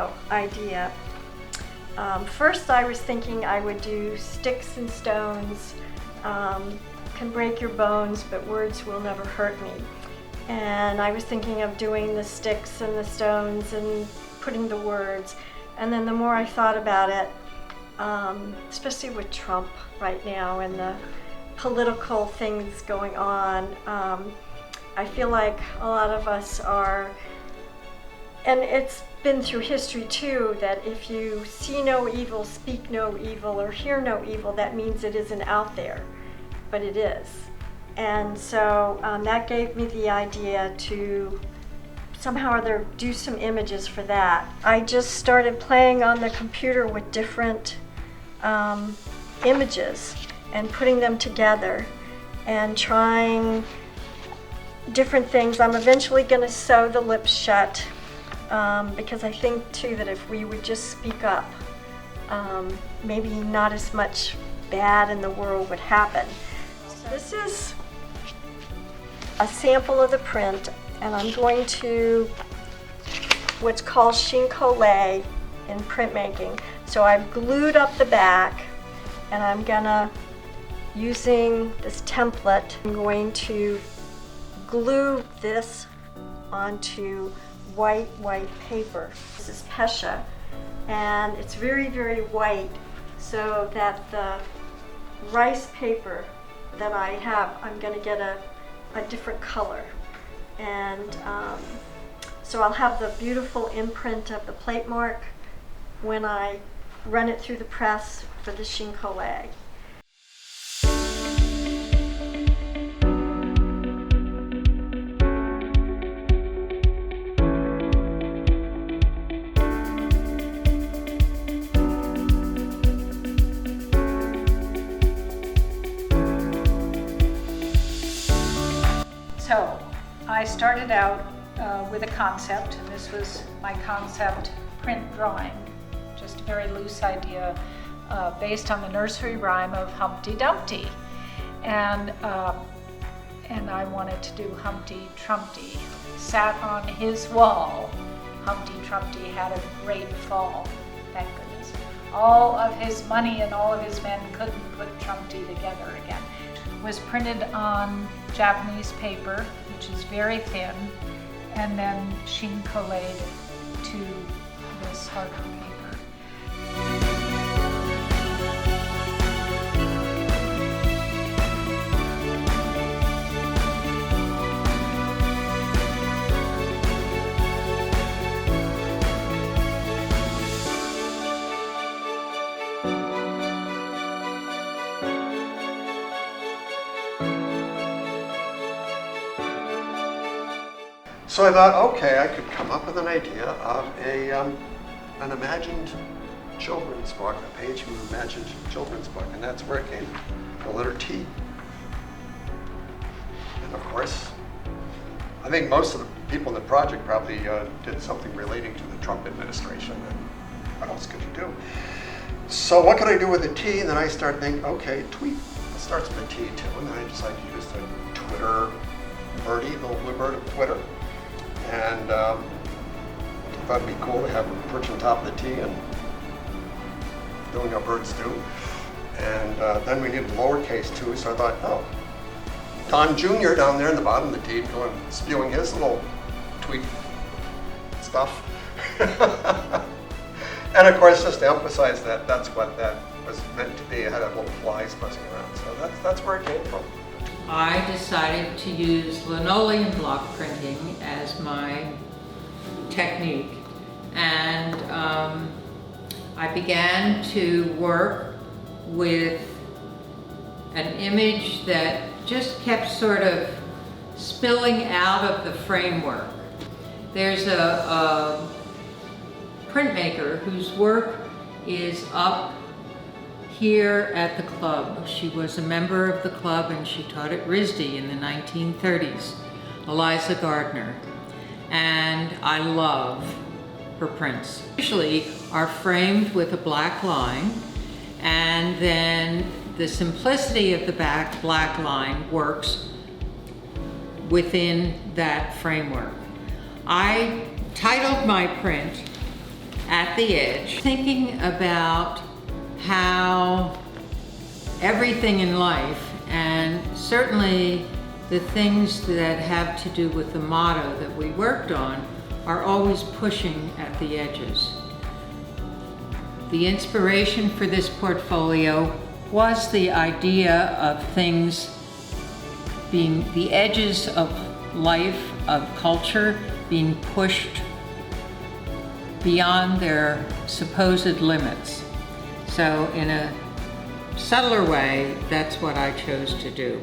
video idea. First I was thinking I would do sticks and stones, can break your bones, but words will never hurt me. And I was thinking of doing the sticks and the stones and putting the words. And then the more I thought about it, especially with Trump right now and the political things going on, I feel like a lot of us are, and it's been through history too, that if you see no evil, speak no evil, or hear no evil, that means it isn't out there, but it is. And so that gave me the idea to somehow or other do some images for that. I just started playing on the computer with different images and putting them together and trying different things. I'm eventually going to sew the lips shut because I think too that if we would just speak up, maybe not as much bad in the world would happen. So this is a sample of the print, and I'm going to what's called chine-collé in printmaking. So I've glued up the back, and I'm gonna, using this template, I'm going to glue this onto white paper. This is Pesha, and it's very, very white, so that the rice paper that I have, I'm gonna get a different color. And so I'll have the beautiful imprint of the plate mark when I run it through the press for the chine-collé. So I started out with a concept, and this was my concept print drawing, just a very loose idea based on the nursery rhyme of Humpty Dumpty. And I wanted to do Humpty Trumpty sat on his wall. Humpty Trumpty had a great fall, thank goodness. All of his money and all of his men couldn't put Trumpty together again. It was printed on Japanese paper, which is very thin, and then chine-colléd to this harder paper. So I thought, okay, I could come up with an idea of an imagined children's book, a page from an imagined children's book, and that's where it came, the letter T. And of course, I think most of the people in the project probably did something relating to the Trump administration, and what else could you do? So what could I do with a T? And then I started thinking, okay, tweet. It starts with a T too, and then I decided to use the Twitter birdie, the little blue bird of Twitter. And I thought it'd be cool to have a perch on top of the T and doing how birds do. And then we needed lowercase too, so I thought, oh, Don Jr. down there in the bottom of the T, going spewing his little tweet stuff. And of course, just to emphasize that that's what that was meant to be. It had little flies buzzing around, so that's where it came from. I decided to use linoleum block printing as my technique, and I began to work with an image that just kept sort of spilling out of the framework. There's a printmaker whose work is up here at the club. She was a member of the club and she taught at RISD in the 1930s, Eliza Gardner. And I love her prints. Usually are framed with a black line, and then the simplicity of the black line works within that framework. I titled my print at the edge, thinking about how everything in life, and certainly the things that have to do with the motto that we worked on, are always pushing at the edges. The inspiration for this portfolio was the idea of things being the edges of life, of culture, being pushed beyond their supposed limits. So in a subtler way, that's what I chose to do.